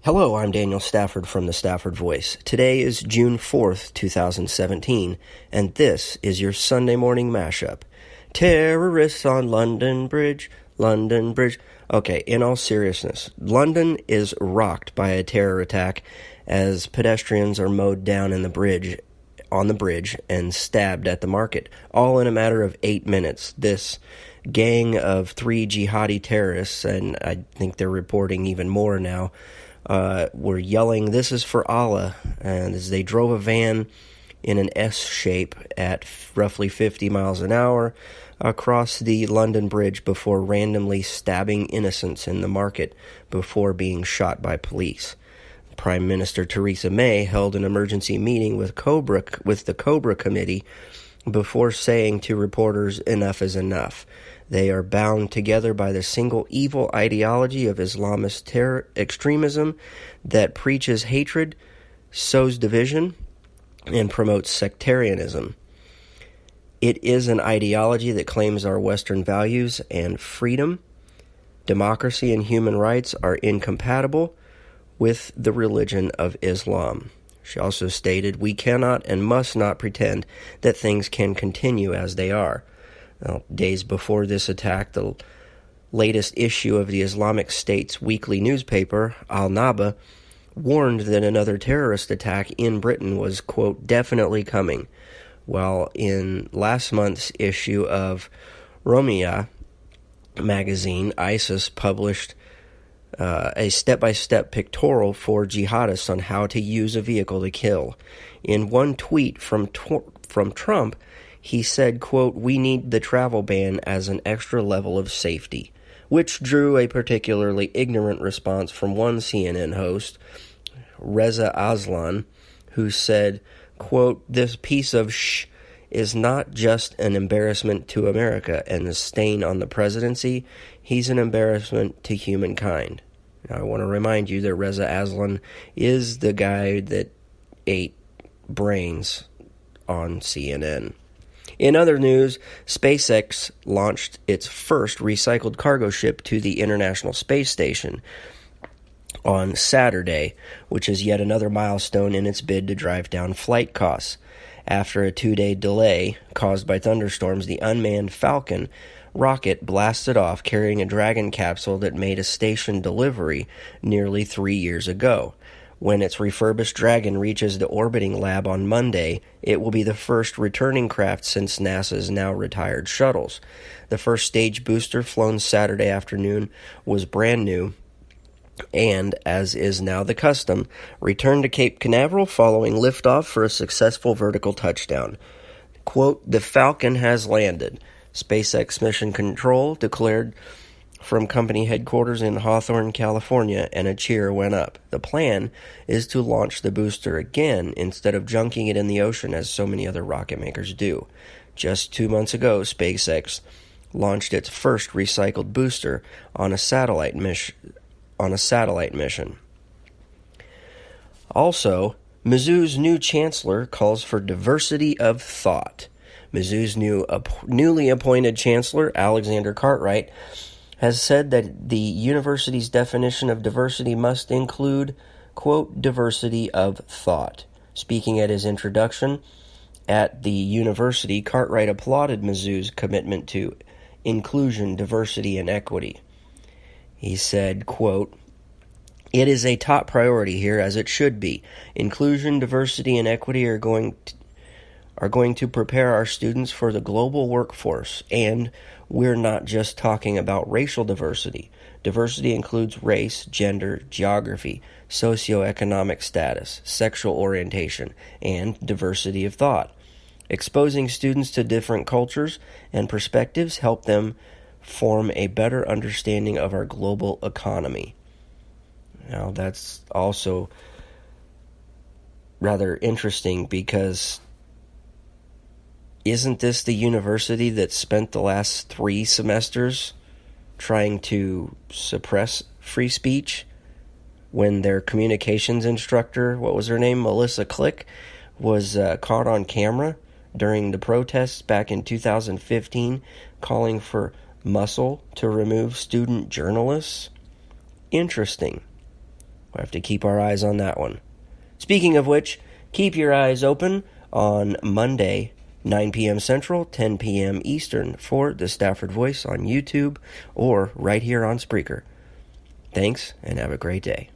Hello, I'm Daniel Stafford from the Stafford Voice. Today is June 4th, 2017, and this is your Sunday morning mashup. Terrorists on London Bridge, London Bridge. Okay, in all seriousness, London is rocked by a terror attack as pedestrians are mowed down on the bridge and stabbed at the market, all in a matter of 8 minutes. This gang of 3 jihadi terrorists, and I think they're reporting even more now, were yelling, "This is for Allah," and as they drove a van in an S shape at roughly 50 miles an hour across the London Bridge before randomly stabbing innocents in the market before being shot by police. Prime Minister Theresa May held an emergency meeting with the Cobra Committee before saying to reporters, "Enough is enough." They are bound together by the single evil ideology of Islamist terror extremism that preaches hatred, sows division, and promotes sectarianism. It is an ideology that claims our Western values and freedom, democracy, and human rights are incompatible with the religion of Islam. She also stated, "We cannot and must not pretend that things can continue as they are." Well, days before this attack, the latest issue of the Islamic State's weekly newspaper, Al-Naba, warned that another terrorist attack in Britain was, quote, definitely coming, while in last month's issue of Romia magazine, ISIS published a step-by-step pictorial for jihadists on how to use a vehicle to kill. In one tweet from Trump, he said, quote, "We need the travel ban as an extra level of safety," which drew a particularly ignorant response from one CNN host, Reza Aslan, who said, quote, "This piece of is not just an embarrassment to America and a stain on the presidency, he's an embarrassment to humankind." Now, I want to remind you that Reza Aslan is the guy that ate brains on CNN. In other news, SpaceX launched its first recycled cargo ship to the International Space Station on Saturday, which is yet another milestone in its bid to drive down flight costs. After a 2-day delay caused by thunderstorms, the unmanned Falcon rocket blasted off carrying a Dragon capsule that made a station delivery nearly 3 years ago. When its refurbished Dragon reaches the orbiting lab on Monday, it will be the first returning craft since NASA's now retired shuttles. The first stage booster flown Saturday afternoon was brand new and, as is now the custom, returned to Cape Canaveral following liftoff for a successful vertical touchdown. Quote, "The Falcon has landed," SpaceX Mission Control declared from company headquarters in Hawthorne, California, and a cheer went up. The plan is to launch the booster again instead of junking it in the ocean as so many other rocket makers do. Just 2 months ago, SpaceX launched its first recycled booster on a satellite mission. Also, Mizzou's new chancellor calls for diversity of thought. Mizzou's newly appointed chancellor, Alexander Cartwright, has said that the university's definition of diversity must include, quote, diversity of thought. Speaking at his introduction at the university, Cartwright applauded Mizzou's commitment to inclusion, diversity, and equity. He said, quote, "It is a top priority here, as it should be. Inclusion, diversity, and equity are going to prepare our students for the global workforce, and we're not just talking about racial diversity. Diversity includes race, gender, geography, socioeconomic status, sexual orientation, and diversity of thought. Exposing students to different cultures and perspectives help them form a better understanding of our global economy." Now, that's also rather interesting because isn't this the university that spent the last 3 semesters trying to suppress free speech when their communications instructor, what was her name, Melissa Click, was caught on camera during the protests back in 2015 calling for muscle to remove student journalists? Interesting. We'll have to keep our eyes on that one. Speaking of which, keep your eyes open on Monday, 9 p.m. Central, 10 p.m. Eastern, for the Stafford Voice on YouTube or right here on Spreaker. Thanks, and have a great day.